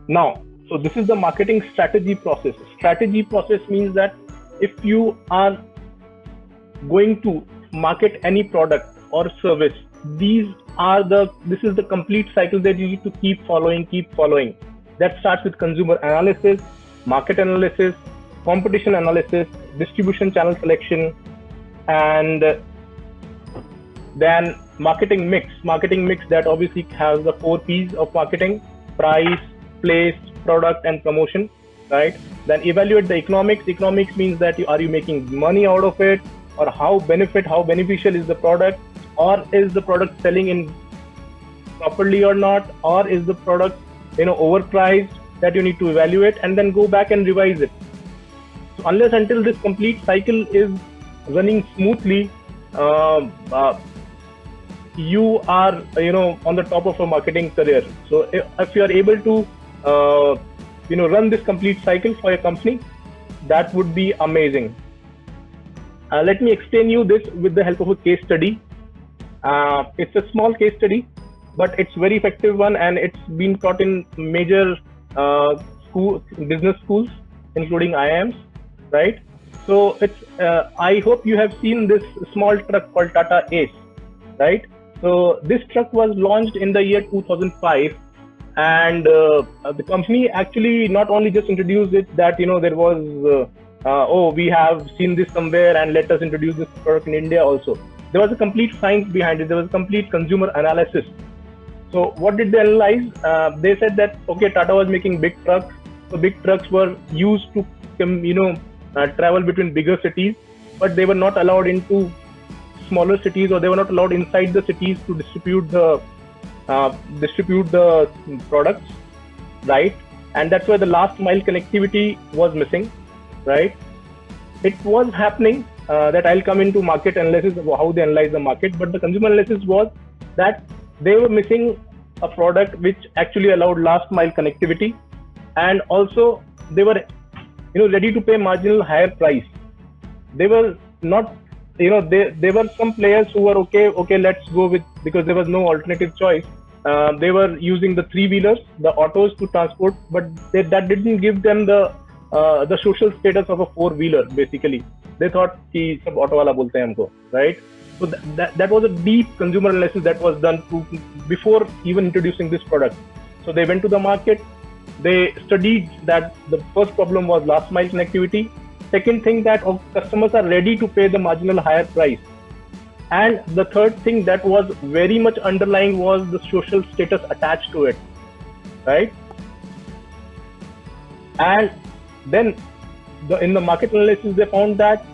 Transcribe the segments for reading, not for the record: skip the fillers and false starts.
Now, so this is the marketing strategy process. Strategy process means that if you are going to market any product or service, this is the complete cycle that you need to keep following. That starts with consumer analysis, market analysis, competition analysis, distribution channel selection, and then marketing mix that obviously has the four P's of marketing: price, place, product, and promotion, right? Then evaluate the economics means that are you making money out of it, or how beneficial is the product, or is the product selling in properly or not, or is the product overpriced, that you need to evaluate and then go back and revise it. So unless until this complete cycle is running smoothly, uh, uh, you are on the top of a marketing career. So if you are able to run this complete cycle for your company, that would be amazing. Let me explain you this with the help of a case study. It's a small case study, but it's very effective one, and it's been taught in major business schools, including IIMs, right? So I hope you have seen this small truck called Tata Ace, right? So this truck was launched in the year 2005, and the company actually not only just introduced it, that there was oh, we have seen this somewhere and let us introduce this product in India also. There was a complete science behind it. There was a complete consumer analysis. So what did they analyze? They said that okay, Tata was making big trucks. So big trucks were used to travel between bigger cities, but they were not allowed into smaller cities, or they were not allowed inside the cities to distribute the products, right? And that's why the last mile connectivity was missing, right? It was happening that I'll come into market analysis of how they analyze the market, but the consumer analysis was that they were missing a product which actually allowed last mile connectivity, and also they were ready to pay marginal higher price. They were not, there were some players who were okay, let's go with, because there was no alternative choice. They were using the three wheelers, the autos to transport, but that didn't give them the social status of a four wheeler. Basically, they thought कि सब auto वाला बोलते हैं हमको, right? So that was a deep consumer analysis that was done before even introducing this product. So they went to the market. They studied that the first problem was last mile connectivity. Second thing, that customers are ready to pay the marginal higher price. And the third thing that was very much underlying was the social status attached to it, right? And then in the market analysis, they found that,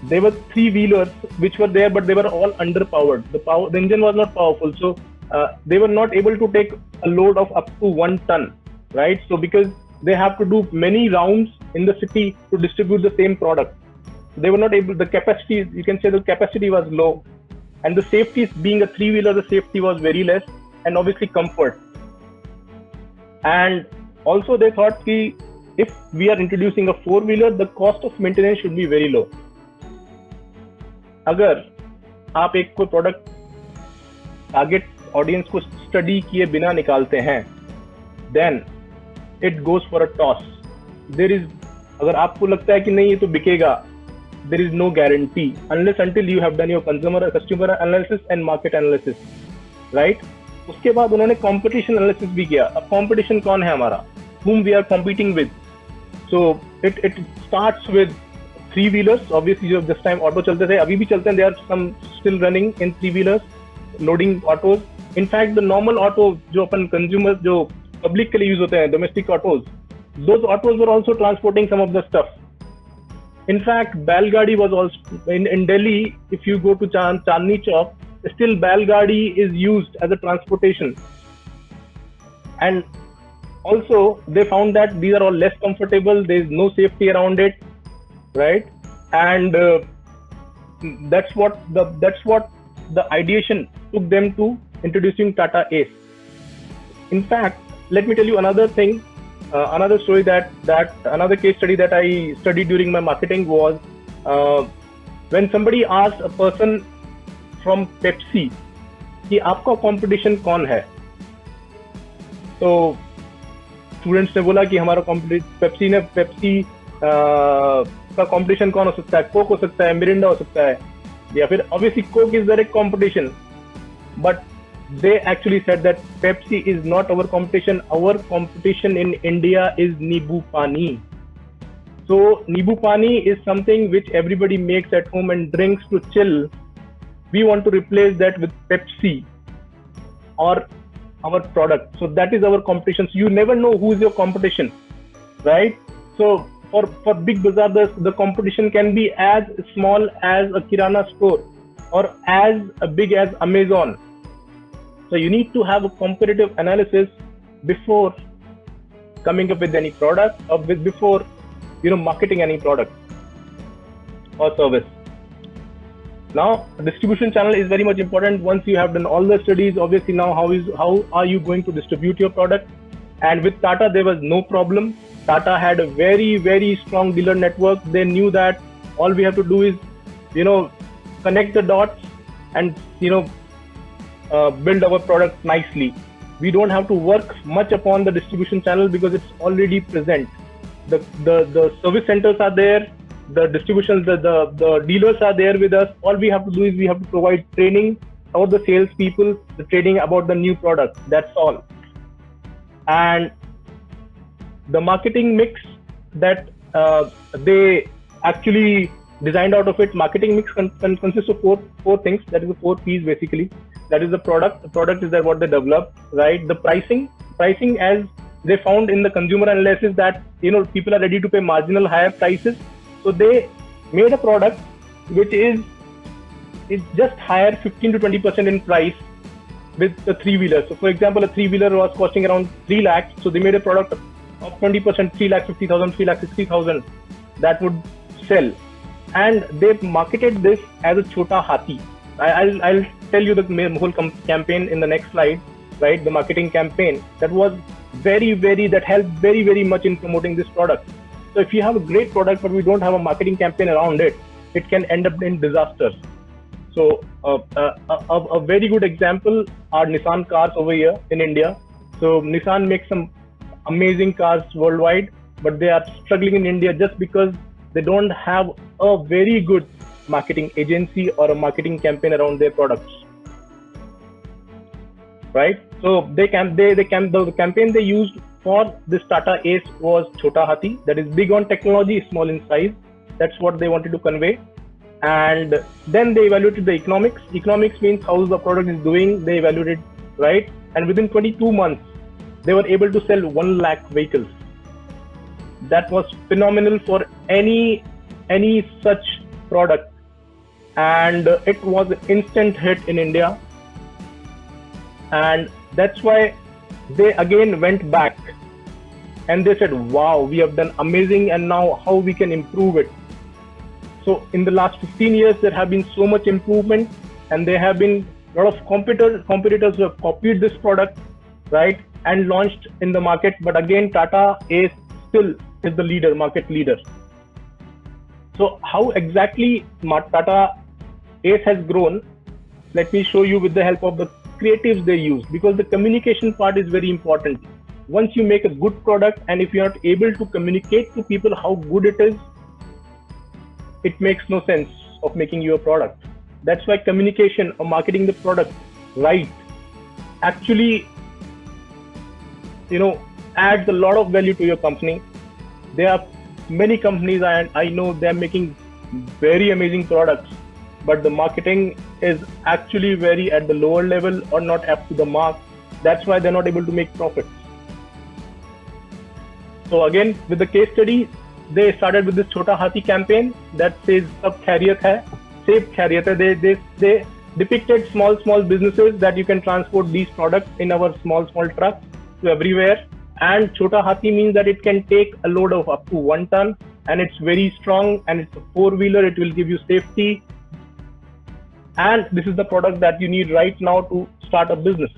there were three wheelers which were there, but they were all underpowered. The engine was not powerful. So they were not able to take a load of up to 1 ton, right? So because they have to do many rounds in the city to distribute the same product, they were not able. The capacity, you can say, the capacity was low, and the safety, being a three wheeler, the safety was very less, and obviously comfort. And also they thought कि if we are introducing a four wheeler, the cost of maintenance should be very low. अगर आप एक कोई product target audience को study किए बिना निकालते हैं, then it goes for a toss. There is, अगर आपको लगता है कि नहीं ये तो बिकेगा, there is no guarantee unless until you have done your customer analysis and market analysis, right? उसके बाद उन्होंने कंपटीशन एनालिसिस भी किया. अब कंपटीशन कौन है हमारा, whom we are competing with. So it starts with three wheelers. Obviously जो जिस टाइम ऑटो चलते थे, अभी भी चलते हैं, they are some still running in three wheelers, loading autos. In fact the normal auto जो अपन consumers, जो public के लिए यूज होते हैं, domestic autos, those autos were also transporting some of the stuff. In fact बैलगाड़ी was also in Delhi. If you go to Chandni Chowk, still बैलगाड़ी is used as a transportation. And also they found that these are all less comfortable, there is no safety around it, right? And that's what the ideation took them to introducing Tata Ace. In fact, let me tell you another thing, another story, that another case study that I studied during my marketing was when somebody asked a person from Pepsi कि आपका competition कौन है, तो students ने बोला कि हमारा Pepsi का कंपटीशन कौन हो सकता है, कोक हो सकता है, मिरिंडा हो सकता है, या फिर obviously Coke is direct competition, but they actually said that Pepsi is not our competition. Our competition in India is Nibu Pani. So Nibu Pani is something which everybody makes at home and drinks to chill. We want to replace that with Pepsi or our product. So that is our competition. So you never know who is your competition, right? So for Big Bazaar, the competition can be as small as a Kirana store or as big as Amazon. So you need to have a comparative analysis before coming up with any product or before marketing any product or service. Now distribution channel is very much important. Once you have done all the studies, obviously now how are you going to distribute your product? And with Tata there was no problem. Tata had a very, very strong dealer network. They knew that all we have to do is connect the dots and build our product nicely. We don't have to work much upon the distribution channel because it's already present. The service centers are there, the distribution, the dealers are there with us. All we have to do is we have to provide training about the sales people, the training about the new product. That's all. And the marketing mix that they actually designed out of it, marketing mix consists of four things. That is the 4 P's basically. That is the product. The product is that what they developed, right? The pricing as they found in the consumer analysis that people are ready to pay marginal higher prices, so they made a product which is just higher 15 to 20% in price with the 3-wheeler. So for example, a 3-wheeler was costing around 3 lakhs, so they made a product of 20%, 3,50,000, 3,60,000 that would sell, and they marketed this as a Chota Hathi. I'll tell you the whole campaign in the next slide, right? The marketing campaign that was that helped very much in promoting this product. So if you have a great product but we don't have a marketing campaign around it, it can end up in disasters. So a very good example are Nissan cars over here in India. So Nissan makes some amazing cars worldwide, but they are struggling in India just because they don't have a very good marketing agency or a marketing campaign around their products, right? So the campaign they used for this Tata Ace was Chota Hathi, that is big on technology, small in size. That's what they wanted to convey. And then they evaluated the economics. Economics means how the product is doing. They evaluated, right? And within 22 months, they were able to sell 1 lakh vehicles. That was phenomenal for any such product, and it was an instant hit in India. And that's why they again went back and they said, wow, we have done amazing, and now how we can improve it. So in the last 15 years there have been so much improvement, and there have been a lot of competitors who have copied this product, right, and launched in the market. But again, Tata Ace still is the leader, market leader. So how exactly Tata Ace has grown? Let me show you with the help of the creatives they use, because the communication part is very important. Once you make a good product, and if you are not able to communicate to people how good it is, it makes no sense of making your product. That's why communication or marketing the product right actually adds a lot of value to your company. There are many companies I know they are making very amazing products, but the marketing is actually very at the lower level or not up to the mark. That's why they're not able to make profits. So again, with the case study, they started with this Chota Hathi campaign that says Sab Khairiyat hai, Safe Khairiyat hai. They depicted small businesses that you can transport these products in our small trucks to everywhere. And Chota Hathi means that it can take a load of up to 1 ton, and it's very strong, and it's a 4-wheeler. It will give you safety, and this is the product that you need right now to start a business.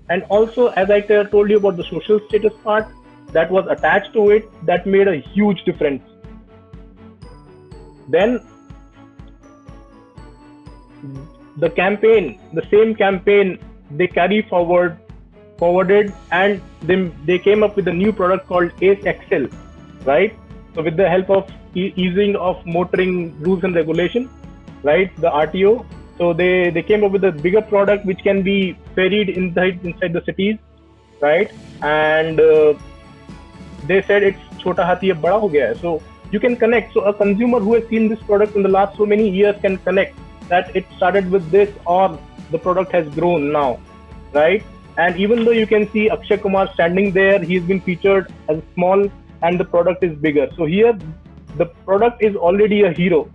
And also, as I told you about the social status part that was attached to it, that made a huge difference. Then the same campaign they carry forward forwarded, and they came up with a new product called Ace Excel, right? So with the help of easing of motoring rules and regulation, right, the RTO. So they came up with a bigger product which can be ferried inside the cities, right? And they said it's chota hathi ab bada ho gaya hai. So you can connect. So a consumer who has seen this product in the last so many years can connect that it started with this, or the product has grown now, right? And even though you can see Akshay Kumar standing there, he's been featured as small and the product is bigger. So here the product is already a hero.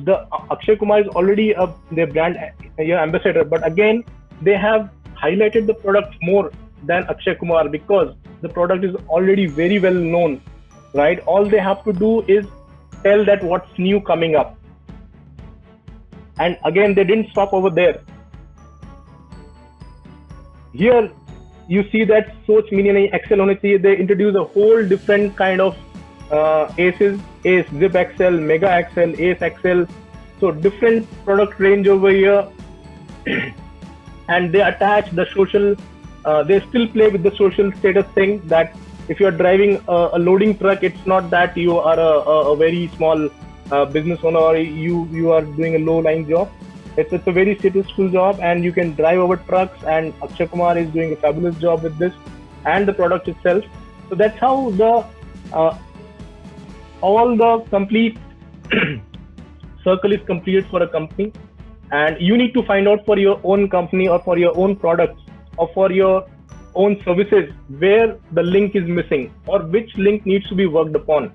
The Akshay Kumar is already their brand ambassador, but again they have highlighted the product more than Akshay Kumar because the product is already very well known, right? All they have to do is tell that what's new coming up. And again, they didn't stop over there. Here you see that सोच meaning नहीं Excel होने चाहिए. They introduce a whole different kind of Aces, Ace, Zip Excel, Mega Excel, Ace Excel. So different product range over here, and they attach the social. They still play with the social status thing that if you are driving a loading truck, it's not that you are a very small business owner or you are doing a low line job. It's a very successful job, and you can drive over trucks. And Akshay Kumar is doing a fabulous job with this and the product itself. So that's how the all the complete circle is completed for a company. And you need to find out for your own company or for your own products or for your own services where the link is missing or which link needs to be worked upon.